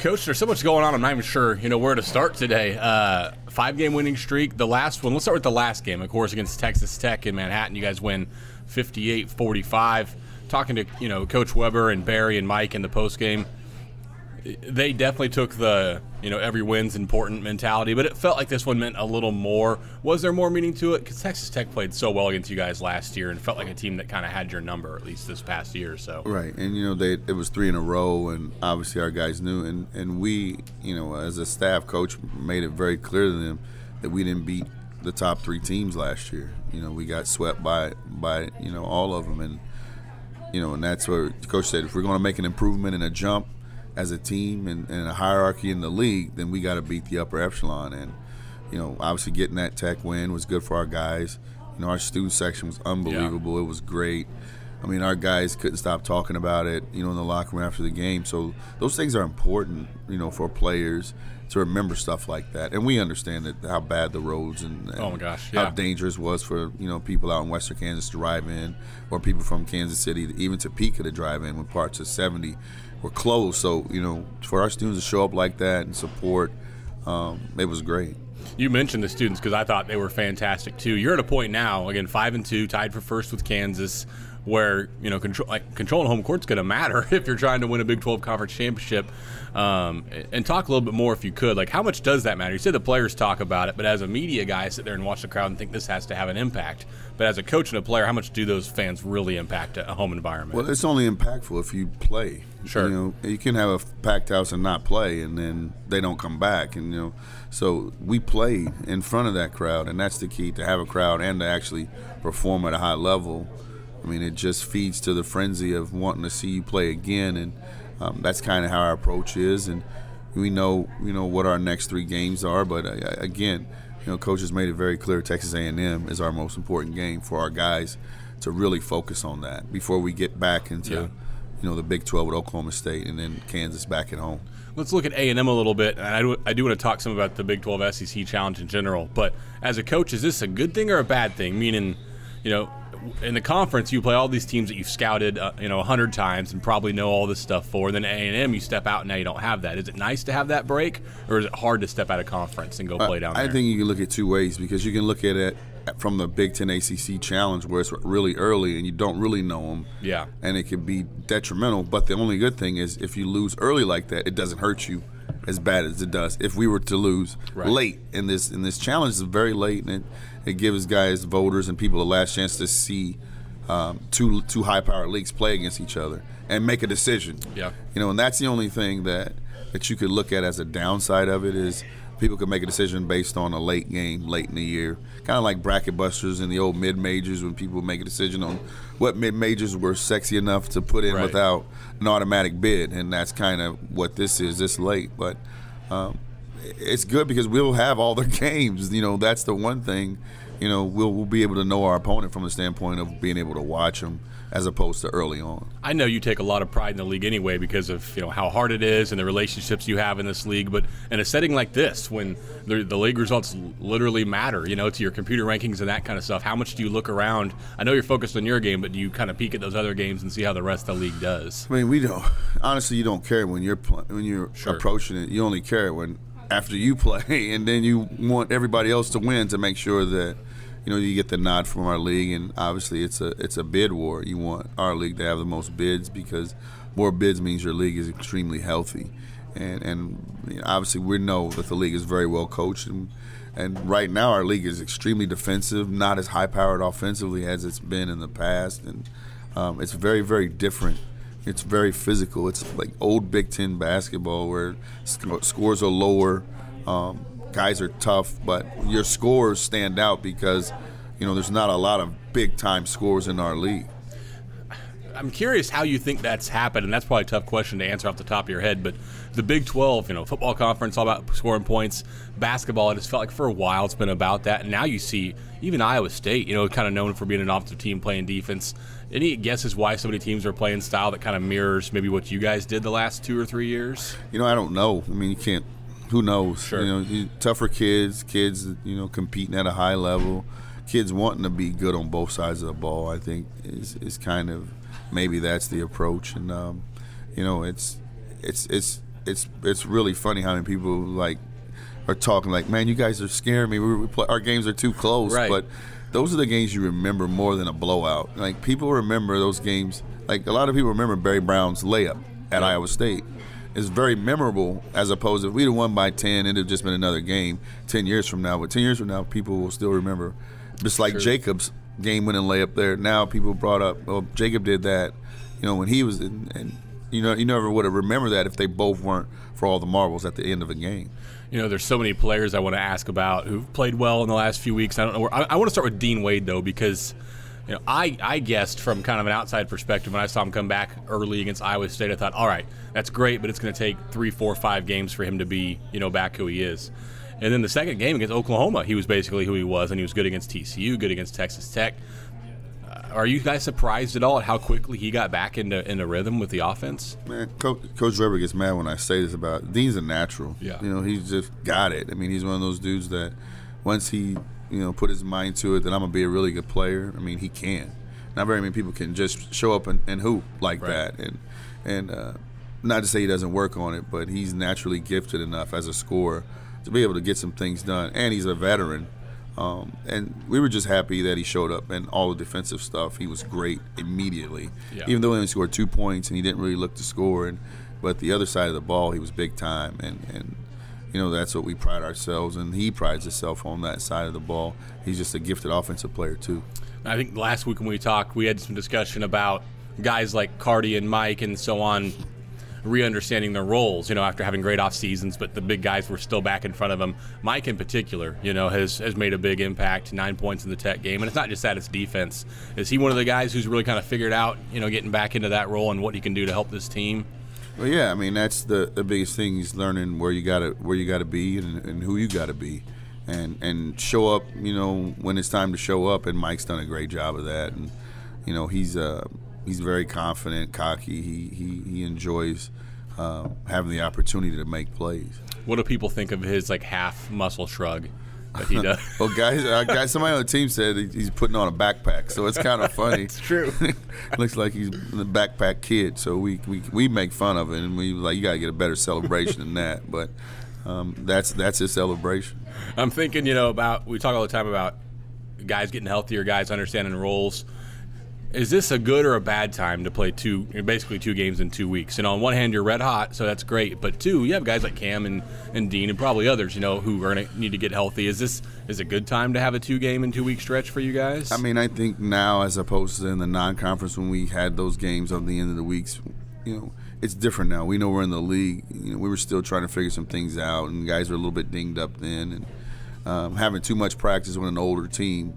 Coach, there's so much going on, I'm not even sure, where to start today. 5-game winning streak. The last one, let's start with the last game, of course, against Texas Tech in Manhattan. You guys win 58-45. Talking to, Coach Weber and Barry and Mike in the postgame, they definitely took the, every win's important mentality, but it felt like this one meant a little more. Was there more meaning to it? Because Texas Tech played so well against you guys last year and felt like a team that kind of had your number, at least this past year or so. Right, and, it was 3 in a row, and obviously our guys knew, and we, as a staff, Coach made it very clear to them that we didn't beat the top 3 teams last year. We got swept by all of them, and that's where Coach said, if we're going to make an improvement and a jump as a team and a hierarchy in the league, then we got to beat the upper echelon. And, obviously getting that Tech win was good for our guys. Our student section was unbelievable. Yeah. It was great. I mean, our guys couldn't stop talking about it, in the locker room after the game. So those things are important, for players to remember stuff like that. And we understand that how bad the roads and oh my gosh, yeah, how dangerous it was for, people out in Western Kansas to drive in, or people from Kansas City, even Topeka to drive in when parts of 70 were closed. So, for our students to show up like that and support, it was great. You mentioned the students because I thought they were fantastic too. You're at a point now, again, 5-2, tied for first with Kansas, where controlling home court's going to matter if you're trying to win a Big 12 conference championship. And talk a little bit more if you could. How much does that matter? You said the players talk about it, but as a media guy, I sit there and watch the crowd and think this has to have an impact. But as a coach and a player, how much do those fans really impact a home environment? Well, it's only impactful if you play. Sure. You can have a packed house and not play, and then they don't come back. And so we played in front of that crowd, and that's the key, to have a crowd and to actually perform at a high level. I mean, it just feeds to the frenzy of wanting to see you play again, and that's kind of how our approach is. And we know, what our next 3 games are. But again, Coach has made it very clear Texas A&M is our most important game for our guys to really focus on that before we get back into, the Big 12 with Oklahoma State and then Kansas back at home. Let's look at A&M a little bit, and I do want to talk some about the Big 12 SEC Challenge in general. But as a coach, is this a good thing or a bad thing? Meaning, in the conference, you play all these teams that you've scouted, 100 times and probably know all this stuff for. And then at A&M, you step out and now you don't have that. Is it nice to have that break, or is it hard to step out of conference and go play down there? I think you can look at 2 ways, because you can look at it from the Big Ten ACC Challenge, where it's really early and you don't really know them. Yeah. And it can be detrimental. But the only good thing is if you lose early like that, it doesn't hurt you as bad as it does if we were to lose late. In this challenge is very late, and it gives guys, voters, and people a last chance to see two high-powered leagues play against each other and make a decision. Yeah. And that's the only thing that you could look at as a downside of it, is people could make a decision based on a late game, late in the year. Kind of like bracket busters in the old mid-majors, when people make a decision on what mid-majors were sexy enough to put in without an automatic bid. And that's kind of what this is, this late. But it's good because we'll have all the games. That's the one thing. We'll be able to know our opponent from the standpoint of being able to watch them, as opposed to early on. I know you take a lot of pride in the league anyway because of how hard it is and the relationships you have in this league. But in a setting like this, when the league results literally matter, to your computer rankings and that kind of stuff, how much do you look around? I know you're focused on your game, but do you kind of peek at those other games and see how the rest of the league does? I mean, we don't. Honestly, you don't care when you're approaching it. You only care when after you play, and then you want everybody else to win to make sure that you get the nod from our league. And obviously it's a bid war. You want our league to have the most bids, because more bids means your league is extremely healthy. And obviously we know that the league is very well coached, and right now our league is extremely defensive, not as high-powered offensively as it's been in the past. And it's very, very different. It's very physical. It's like old Big Ten basketball where scores are lower. Guys are tough, but your scores stand out because, there's not a lot of big-time scores in our league. I'm curious how you think that's happened, and that's probably a tough question to answer off the top of your head, but the Big 12, football conference, all about scoring points. Basketball, it just felt like for a while it's been about that, and now you see even Iowa State, kind of known for being an offensive team playing defense. Any guesses why so many teams are playing style that kind of mirrors maybe what you guys did the last 2 or 3 years? I don't know. I mean, you can't. Who knows? Sure. Tougher kids, competing at a high level, kids wanting to be good on both sides of the ball, I think is kind of, maybe that's the approach. And it's it's really funny how many people like are talking like, man, you guys are scaring me. Our games are too close. Right. But those are the games you remember more than a blowout. Like, people remember those games. Like, a lot of people remember Barry Brown's layup at Iowa State. It's very memorable, as opposed to if we'd have won by 10, it'd have just been another game 10 years from now. But 10 years from now, people will still remember. Just like Jacob's game-winning layup there. Now people brought up, well, Jacob did that, when he was in, and you never would have remembered that if they both weren't for all the marbles at the end of a game. There's so many players I want to ask about who've played well in the last few weeks. I don't know. I want to start with Dean Wade, though, because I guessed from kind of an outside perspective when I saw him come back early against Iowa State. I thought, all right, that's great, but it's going to take 3, 4, 5 games for him to be back who he is. And then the second game against Oklahoma, he was basically who he was, and he was good against TCU, good against Texas Tech. Are you guys surprised at all at how quickly he got back into rhythm with the offense? Man, Coach Weber gets mad when I say this about Dean's a natural. Yeah. He's just got it. I mean, he's one of those dudes that once he, put his mind to it that I'm going to be a really good player, I mean, he can. Not very many people can just show up and hoop like that. And not to say he doesn't work on it, but he's naturally gifted enough as a scorer to be able to get some things done. And he's a veteran. And we were just happy that he showed up, and all the defensive stuff, he was great immediately. Yeah. Even though he only scored 2 points and he didn't really look to score, but the other side of the ball, he was big time, and that's what we pride ourselves, and he prides himself on that side of the ball. He's just a gifted offensive player too. I think last week when we talked, we had some discussion about guys like Cardi and Mike and so on re-understanding their roles, after having great off seasons, but the big guys were still back in front of him. Mike in particular, has made a big impact, 9 points in the Tech game. And it's not just that, it's defense. Is he one of the guys who's really kind of figured out, getting back into that role and what he can do to help this team? Well, yeah, I mean, that's the biggest thing. He's learning where you gotta be and who you gotta be. And show up, when it's time to show up, and Mike's done a great job of that. And he's very confident, cocky. He enjoys having the opportunity to make plays. What do people think of his half muscle shrug that he does? Well, guys, somebody on the team said he's putting on a backpack, so it's kind of funny. It's true. Looks like he's the backpack kid. So we make fun of it, and we like, you got to get a better celebration than that. But that's his celebration. I'm thinking, we talk all the time about guys getting healthier, guys understanding roles. Is this a good or a bad time to play basically 2 games in 2 weeks? And on one hand, you're red hot, so that's great. But two, you have guys like Cam and Dean and probably others, who are going to need to get healthy. Is it a good time to have a 2-game in 2 week stretch for you guys? I mean, I think now, as opposed to in the non-conference when we had those games at the end of the weeks, it's different now. We know we're in the league. We were still trying to figure some things out, and guys were a little bit dinged up then, and having too much practice with an older team.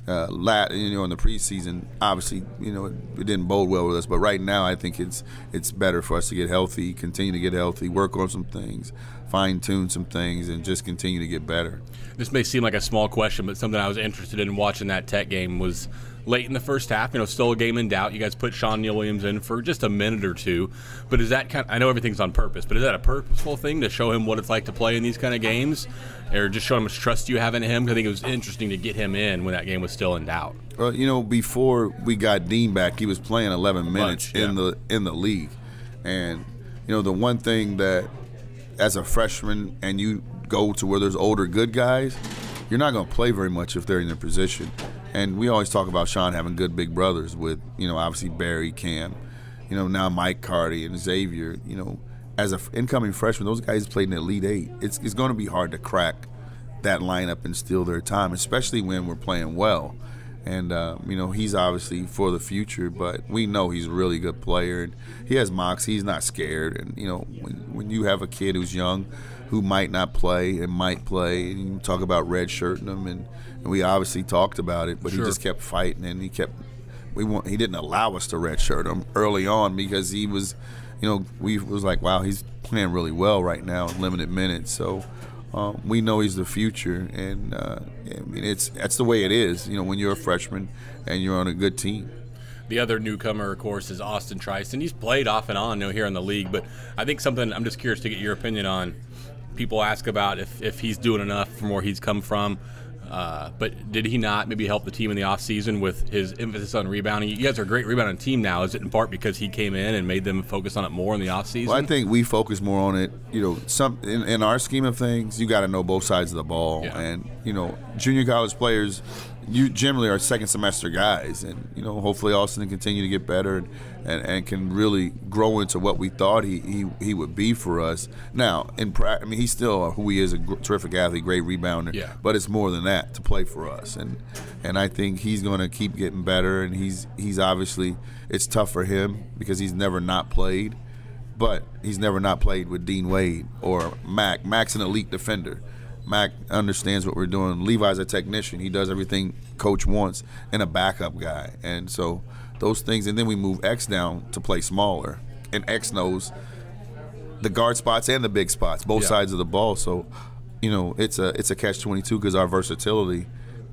In the preseason, obviously, it didn't bode well with us. But right now, I think it's better for us to get healthy, continue to get healthy, work on some things, fine-tune some things, and just continue to get better. This may seem like a small question, but something I was interested in watching that Tech game was late in the first half, still a game in doubt. You guys put Sean Neal-Williams in for just a minute or two. But is that I know everything's on purpose, but is that a purposeful thing to show him what it's like to play in these kind of games? Or just show him how much trust you have in him? Because I think it was interesting to get him in when that game was still in doubt. Well, before we got Dean back, he was playing 11 minutes in the league. And, the one thing that as a freshman and you go to where there's older good guys, you're not going to play very much if they're in their position. And we always talk about Sean having good big brothers with, obviously Barry, Cam, now Mike, Cardi, and Xavier. As an incoming freshman, those guys played in the Elite Eight. It's going to be hard to crack that lineup and steal their time, especially when we're playing well. And, he's obviously for the future, but we know he's a really good player. And he has moxie. He's not scared. And, when you have a kid who's young who might not play and might play, and you talk about redshirting him, and we obviously talked about it, but he just kept fighting, and he didn't allow us to redshirt him early on because he was, we was like, wow, he's playing really well right now in limited minutes. So we know he's the future, and that's the way it is, when you're a freshman and you're on a good team. The other newcomer, of course, is Austin Trice, and he's played off and on here in the league, but I think something I'm just curious to get your opinion on. People ask about if he's doing enough from where he's come from. But did he not maybe help the team in the offseason with his emphasis on rebounding? You guys are a great rebounding team now. Is it in part because he came in and made them focus on it more in the offseason? Well, I think we focus more on it. In our scheme of things, you got to know both sides of the ball. Yeah. And, junior college players, you generally are second semester guys. And, hopefully Austin can continue to get better and can really grow into what we thought he would be for us. Now, he's still who he is, a terrific athlete, great rebounder. Yeah. But it's more than that to play for us. And I think he's going to keep getting better. And he's obviously, it's tough for him because he's never not played. But he's never not played with Dean Wade or Mac. Mac's an elite defender. Mac understands what we're doing. Levi's a technician. He does everything Coach wants and a backup guy. And so those things, and then we move X down to play smaller. And X knows the guard spots and the big spots, both sides of the ball. So, it's a catch-22 because our versatility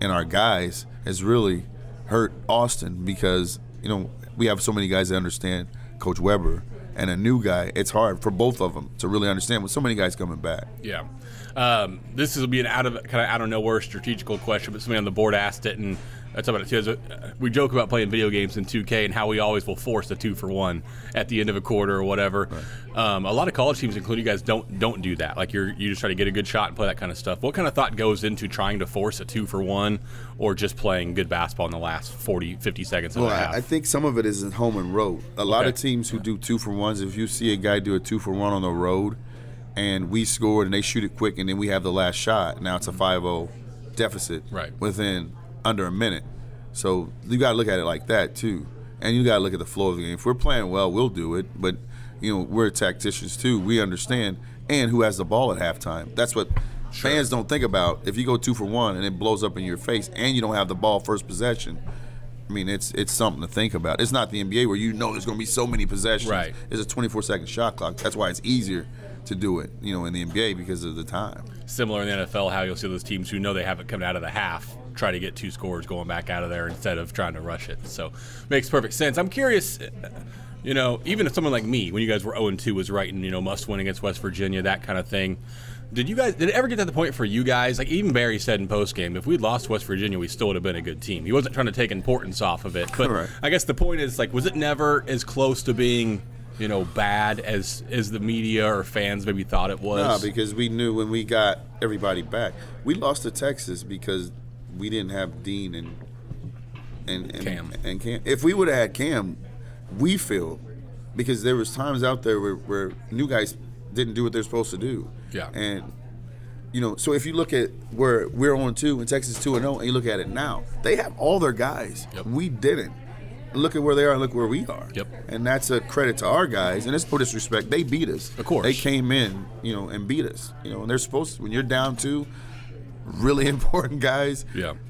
and our guys has really hurt Austin because, we have so many guys that understand Coach Weber. And a new guy, it's hard for both of them to really understand with so many guys coming back. Yeah. This will be an out of nowhere strategical question, but somebody on the board asked it, and I talk about it too. We joke about playing video games in 2K and how we always will force a 2-for-1 at the end of a quarter or whatever. Right. A lot of college teams, including you guys, don't do that. Like you just try to get a good shot and play that kind of stuff. What kind of thought goes into trying to force a 2-for-1 or just playing good basketball in the last 40, 50 seconds of the half? I think some of it is in home and road. A lot of teams who do 2-for-1s, if you see a guy do a 2-for-1 on the road and we scored and they shoot it quick and then we have the last shot, now it's a 5-0 deficit within under a minute. So you got to look at it like that too. And you got to look at the flow of the game. If we're playing well, we'll do it. But, we're tacticians too. We understand. And who has the ball at halftime. That's what fans don't think about. If you go 2-for-1 and it blows up in your face and you don't have the ball first possession, it's something to think about. It's not the NBA where there's going to be so many possessions. Right. It's a 24-second shot clock. That's why it's easier to do it, in the NBA because of the time. Similar in the NFL, how you'll see those teams who know they have it coming out of the half try to get 2 scores going back out of there instead of trying to rush it. So makes perfect sense. I'm curious, even if someone like me, when you guys were 0-2, was writing, must win against West Virginia, that kind of thing. Did it ever get to the point for you guys? Like even Barry said in postgame, if we'd lost West Virginia, we still would have been a good team. He wasn't trying to take importance off of it. But right. I guess the point is, was it never as close to being bad as the media or fans maybe thought it was? No, because we knew when we got everybody back. We lost to Texas because we didn't have Dean and Cam. And Cam. If we would have had Cam, we feel, because there was times out there where new guys didn't do what they're supposed to do. Yeah. And, so if you look at where we're 0-2 and Texas 2-0, and you look at it now, they have all their guys. Yep. We didn't. Look at where they are and look where we are. Yep. And that's a credit to our guys. And it's no disrespect. They beat us. Of course. They came in, and beat us. And they're supposed to. When you're down 2 really important guys,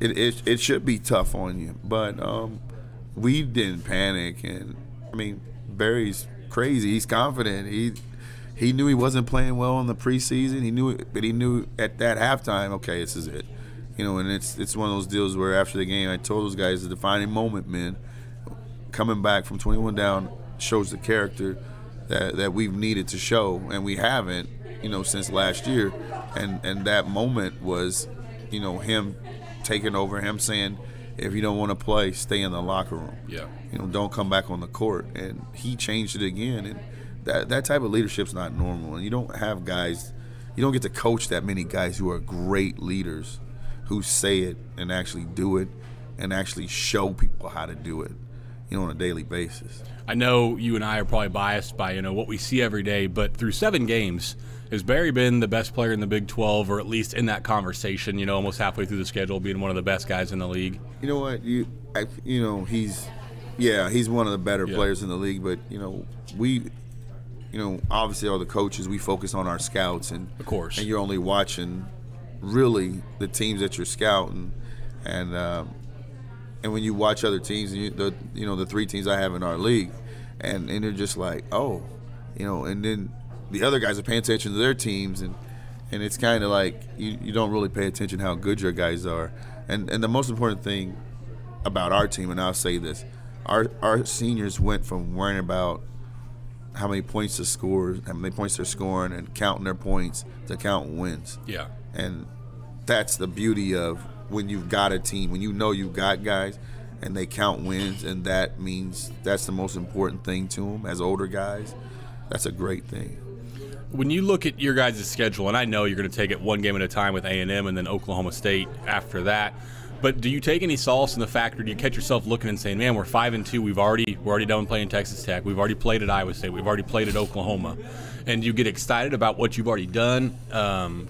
it should be tough on you. But we didn't panic. And, Barry's crazy. He's confident. He knew he wasn't playing well in the preseason. He knew it, but he knew at that halftime, okay, this is it. And it's one of those deals where after the game, I told those guys, the defining moment, man. Coming back from 21 down shows the character that we've needed to show, and we haven't, since last year. And that moment was, him taking over, him saying, if you don't want to play, stay in the locker room. Yeah. Don't come back on the court. And he changed it again. And that type of leadership's not normal. And you don't have guys, you don't get to coach that many guys who are great leaders, who say it and actually do it and actually show people how to do it, on a daily basis. I know you and I are probably biased by, what we see every day, but through 7 games, has Barry been the best player in the Big 12, or at least in that conversation, almost halfway through the schedule, being one of the best guys in the league? You know what? He's one of the better players in the league, but, we obviously all the coaches, we focus on our scouts, and of course, and you're only watching really the teams that you're scouting, and when you watch other teams, and the 3 teams I have in our league, and they're just like, and then the other guys are paying attention to their teams, and it's kind of like you don't really pay attention how good your guys are, and the most important thing about our team, and I'll say this, our seniors went from worrying about how many points to score, how many points they're scoring, and counting their points to counting wins. Yeah. And that's the beauty of when you've got a team, when you know you've got guys and they count wins, and that means that's the most important thing to them as older guys, that's a great thing. When you look at your guys' schedule, and I know you're going to take it one game at a time with A&M and then Oklahoma State after that, but do you take any solace in the fact, or do you catch yourself looking and saying, man, we're 5-2, we're already done playing Texas Tech, we've already played at Iowa State, we've already played at Oklahoma, and you get excited about what you've already done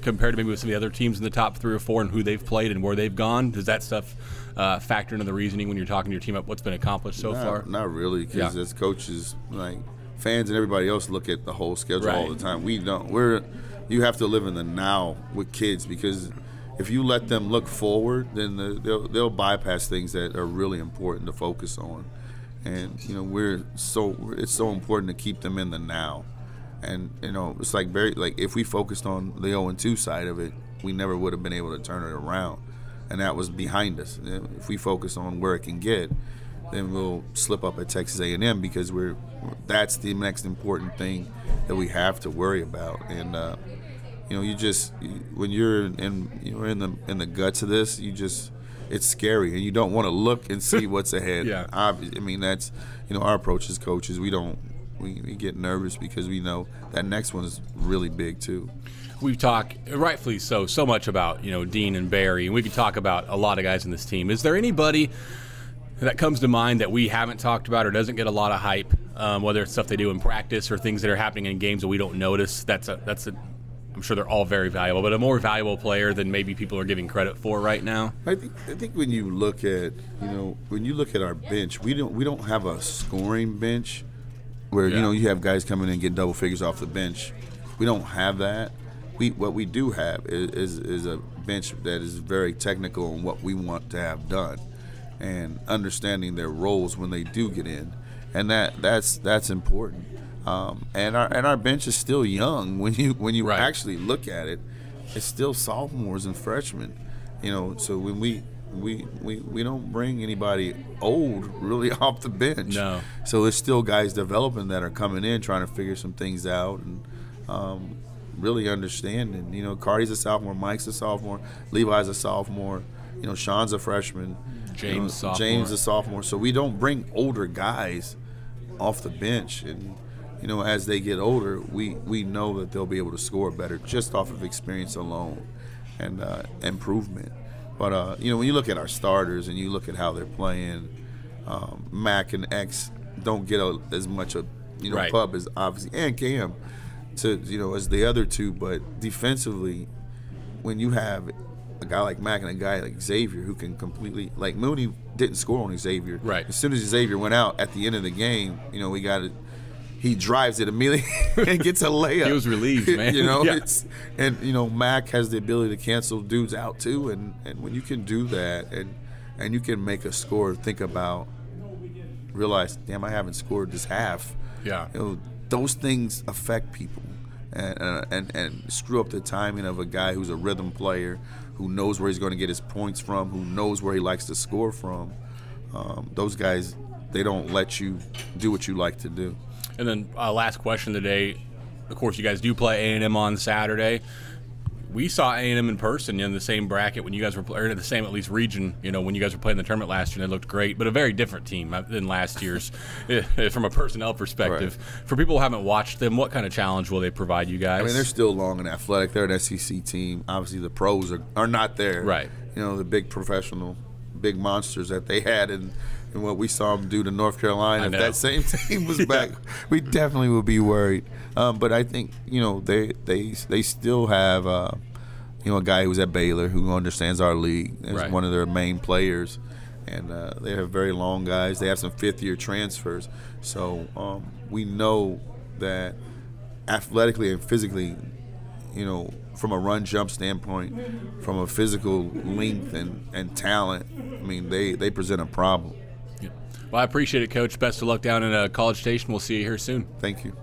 compared to maybe with some of the other teams in the top 3 or 4 and who they've played and where they've gone? Does that stuff factor into the reasoning when you're talking to your team about what's been accomplished so far? Not really, because as coaches, like fans and everybody else look at the whole schedule all the time. We don't. You have to live in the now with kids, because if you let them look forward, then they'll bypass things that are really important to focus on. And it's so important to keep them in the now. And it's like if we focused on the 0-2 side of it, we never would have been able to turn it around, and that was behind us. If we focus on where it can get, then we'll slip up at Texas A&M, because that's the next important thing that we have to worry about. And when you're in the guts of this, it's scary, and you don't want to look and see what's ahead. I mean, that's our approach as coaches. We get nervous because we know that next one is really big too. We've talked, rightfully so much about Dean and Barry, and we could talk about a lot of guys in this team. Is there anybody that comes to mind that we haven't talked about or doesn't get a lot of hype, whether it's stuff they do in practice or things that are happening in games that we don't notice? I'm sure they're all very valuable, but a more valuable player than maybe people are giving credit for right now. I think when you look at our bench, we don't have a scoring bench where you have guys come in and get double figures off the bench. We don't have that. What we do have is a bench that is very technical in what we want to have done, and understanding their roles when they do get in, and that's important. And our bench is still young. When you actually look at it, it's still sophomores and freshmen. So when we don't bring anybody old really off the bench. No. So there's still guys developing that are coming in trying to figure some things out and really understanding. Cardi's a sophomore, Mike's a sophomore, Levi's a sophomore. Sean's a freshman. James a sophomore. So we don't bring older guys off the bench, and as they get older, we know that they'll be able to score better just off of experience alone and improvement. But when you look at our starters and you look at how they're playing, Mac and X don't get as much pub as obviously, and Cam as the other two. But defensively, when you have a guy like Mac and a guy like Xavier who can completely, like Mooney didn't score on Xavier. Right. As soon as Xavier went out at the end of the game, we got it. He drives it immediately and gets a layup. He was relieved, man. Mac has the ability to cancel dudes out too, and when you can do that and you can make a score, realize, damn, I haven't scored this half. Yeah. Those things affect people and screw up the timing of a guy who's a rhythm player, who knows where he's going to get his points from, who knows where he likes to score from. Those guys, they don't let you do what you like to do. And then last question of the day, of course, you guys do play A&M on Saturday. We saw A&M in person in the same bracket when you guys were or in the same, at least, region, when you guys were playing the tournament last year, and they looked great, but a very different team than last year's from a personnel perspective. Right. For people who haven't watched them, what kind of challenge will they provide you guys? I mean, they're still long and athletic. They're an SEC team. Obviously, the pros are not there. Right. The big professional, big monsters that they had and what we saw them do to North Carolina. If that same team was back, we definitely would be worried. But I think they still have a guy who's at Baylor who understands our league as one of their main players, and they have very long guys. They have some fifth-year transfers, so we know that athletically and physically, from a run jump standpoint, from a physical length and talent, I mean they present a problem. Well, I appreciate it, Coach. Best of luck down in College Station. We'll see you here soon. Thank you.